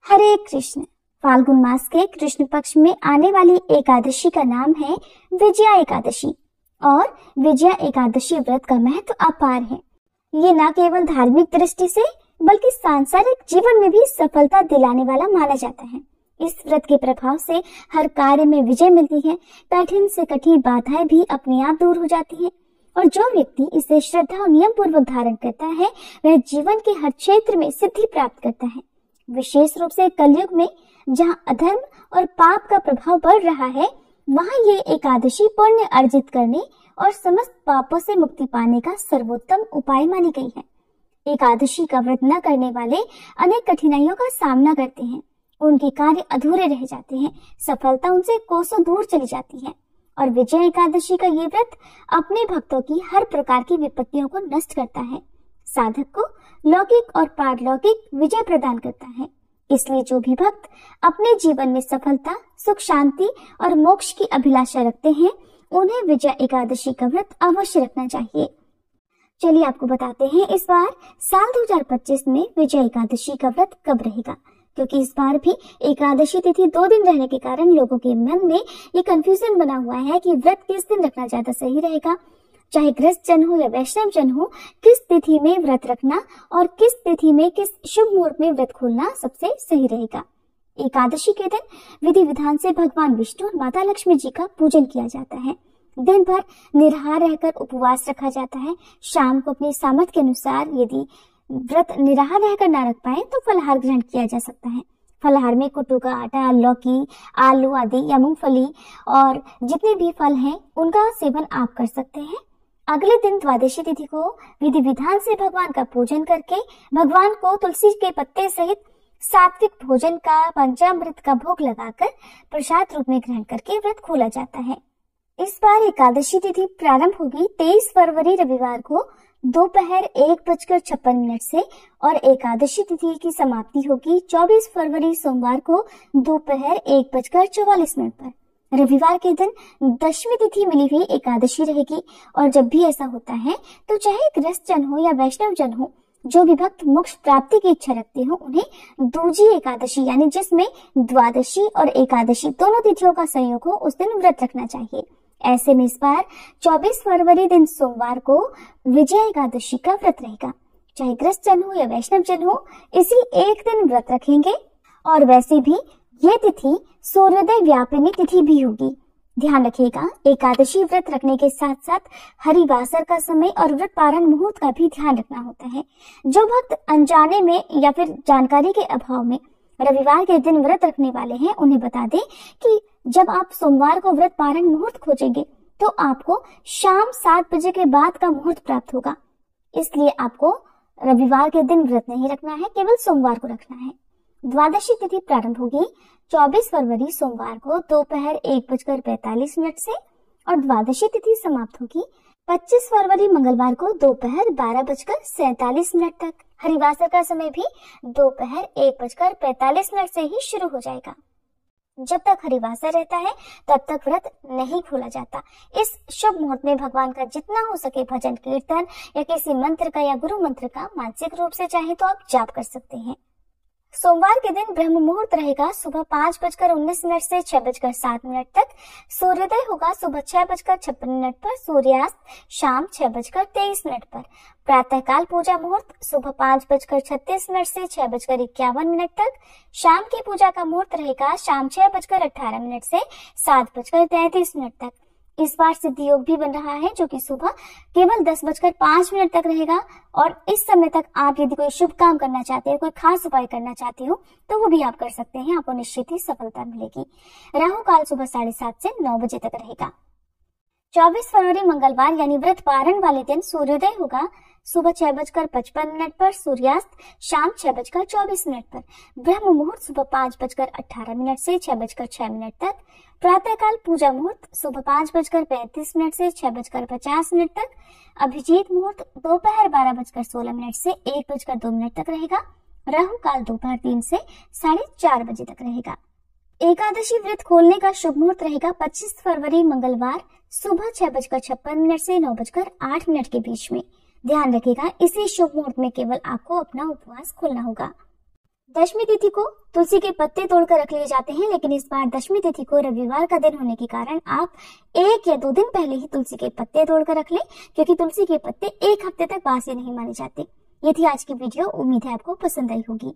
हरे कृष्ण। फाल्गुन मास के कृष्ण पक्ष में आने वाली एकादशी का नाम है विजया एकादशी और विजया एकादशी व्रत का महत्व अपार है। ये न केवल धार्मिक दृष्टि से बल्कि सांसारिक जीवन में भी सफलता दिलाने वाला माना जाता है। इस व्रत के प्रभाव से हर कार्य में विजय मिलती है, कठिन से कठिन बाधाएं भी अपने आप दूर हो जाती हैं और जो व्यक्ति इसे श्रद्धा और नियम पूर्वक धारण करता है वह जीवन के हर क्षेत्र में सिद्धि प्राप्त करता है। विशेष रूप से कलयुग में जहाँ अधर्म और पाप का प्रभाव बढ़ रहा है, वहाँ ये एकादशी पुण्य अर्जित करने और समस्त पापों से मुक्ति पाने का सर्वोत्तम उपाय मानी गई है। एकादशी का व्रत न करने वाले अनेक कठिनाइयों का सामना करते हैं, उनके कार्य अधूरे रह जाते हैं, सफलता उनसे कोसों दूर चली जाती है और विजय एकादशी का ये व्रत अपने भक्तों की हर प्रकार की विपत्तियों को नष्ट करता है, साधक को लौकिक और पारलौकिक विजय प्रदान करता है। इसलिए जो भी भक्त अपने जीवन में सफलता, सुख, शांति और मोक्ष की अभिलाषा रखते हैं, उन्हें विजय एकादशी का व्रत अवश्य रखना चाहिए। चलिए आपको बताते हैं इस बार साल 2025 में विजय एकादशी का व्रत कब रहेगा, क्योंकि इस बार भी एकादशी तिथि 2 दिन रहने के कारण लोगों के मन में ये कंफ्यूजन बना हुआ है कि व्रत किस दिन रखना ज्यादा सही रहेगा। चाहे गृहस्थ जन हो या वैष्णव जन हो, किस तिथि में व्रत रखना और किस तिथि में किस शुभ मुहूर्त में व्रत खोलना सबसे सही रहेगा। एकादशी के दिन विधि विधान से भगवान विष्णु और माता लक्ष्मी जी का पूजन किया जाता है। दिन भर निराहार रहकर उपवास रखा जाता है। शाम को अपनी सामर्थ्य के अनुसार यदि व्रत निराहार रहकर ना रख पाए तो फलाहार ग्रहण किया जा सकता है। फलाहार में कुट्टू का आटा, लौकी, आलू आदि या मूंगफली और जितने भी फल हैं उनका सेवन आप कर सकते हैं। अगले दिन द्वादशी तिथि को विधि विधान से भगवान का पूजन करके भगवान को तुलसी के पत्ते सहित सात्विक भोजन का पंचामृत का भोग लगाकर प्रसाद रूप में ग्रहण करके व्रत खोला जाता है। इस बार एकादशी तिथि प्रारंभ होगी 23 फरवरी रविवार को दोपहर 1:56 से और एकादशी तिथि की समाप्ति होगी 24 फरवरी सोमवार को दोपहर 1:44 पर। रविवार के दिन दशमी तिथि मिली हुई एकादशी रहेगी और जब भी ऐसा होता है तो चाहे गृहस्थ जन हो या वैष्णव जन हो, जो भी भक्त मोक्ष प्राप्ति की इच्छा रखते हो, उन्हें दूजी एकादशी यानी जिसमें द्वादशी और एकादशी दोनों तिथियों का संयोग हो उस दिन व्रत रखना चाहिए। ऐसे में इस बार 24 फरवरी दिन सोमवार को विजय एकादशी का व्रत रहेगा। चाहे गृहस्थ जन हो या वैष्णव जन हो, इसी एक दिन व्रत रखेंगे और वैसे भी ये तिथि सूर्योदय व्यापिनी तिथि भी होगी। ध्यान रखिएगा, एकादशी व्रत रखने के साथ साथ हरिवासर का समय और व्रत पारण मुहूर्त का भी ध्यान रखना होता है। जो भक्त अनजाने में या फिर जानकारी के अभाव में रविवार के दिन व्रत रखने वाले हैं, उन्हें बता दें कि जब आप सोमवार को व्रत पारण मुहूर्त खोजेंगे तो आपको शाम 7 बजे के बाद का मुहूर्त प्राप्त होगा। इसलिए आपको रविवार के दिन व्रत नहीं रखना है, केवल सोमवार को रखना है। द्वादशी तिथि प्रारंभ होगी 24 फरवरी सोमवार को दोपहर 1:45 से और द्वादशी तिथि समाप्त होगी 25 फरवरी मंगलवार को दोपहर 12:47 तक। हरिवासर का समय भी दोपहर 1:45 से ही शुरू हो जाएगा। जब तक हरिवासर रहता है तब तक व्रत नहीं खोला जाता। इस शुभ मुहूर्त में भगवान का जितना हो सके भजन कीर्तन या किसी मंत्र का या गुरु मंत्र का मानसिक रूप से चाहे तो आप जाप कर सकते हैं। सोमवार के दिन ब्रह्म मुहूर्त रहेगा सुबह 5:19 से 6:07 तक। सूर्योदय होगा सुबह 6:56 पर, सूर्यास्त शाम 6:23 पर। प्रातःकाल पूजा मुहूर्त सुबह 5:36 से 6:51 तक। शाम की पूजा का मुहूर्त रहेगा शाम 6:18 से 7:33 तक। इस बार सिद्धि योग भी बन रहा है जो कि सुबह केवल 10:05 तक रहेगा और इस समय तक आप यदि कोई शुभ काम करना चाहते हैं, कोई खास उपाय करना चाहते हो तो वो भी आप कर सकते हैं, आपको निश्चित ही सफलता मिलेगी। राहु काल सुबह 7:30 से 9 बजे तक रहेगा। 24 फरवरी मंगलवार यानी व्रत पारण वाले दिन सूर्योदय होगा सुबह 6:55 पर, सूर्यास्त शाम 6:24 पर। ब्रह्म मुहूर्त सुबह 5:18 से 6:06 तक। प्रातःकाल पूजा मुहूर्त सुबह 5:35 से 6:50 तक। अभिजीत मुहूर्त दोपहर 12:16 से 1:02 तक रहेगा। राहु काल दोपहर 3 से 4:30 बजे तक रहेगा। एकादशी व्रत खोलने का शुभ मुहूर्त रहेगा 25 फरवरी मंगलवार सुबह 6:56 से 9:08 के बीच में। ध्यान रखिएगा, इसी शुभ मुहूर्त में केवल आपको अपना उपवास खोलना होगा। दशमी तिथि को तुलसी के पत्ते तोड़कर रख लिए जाते हैं, लेकिन इस बार दशमी तिथि को रविवार का दिन होने के कारण आप 1 या 2 दिन पहले ही तुलसी के पत्ते तोड़कर रख लें, क्योंकि तुलसी के पत्ते 1 हफ्ते तक बासी नहीं माने जाते। ये थी आज की वीडियो, उम्मीद है आपको पसंद आई होगी।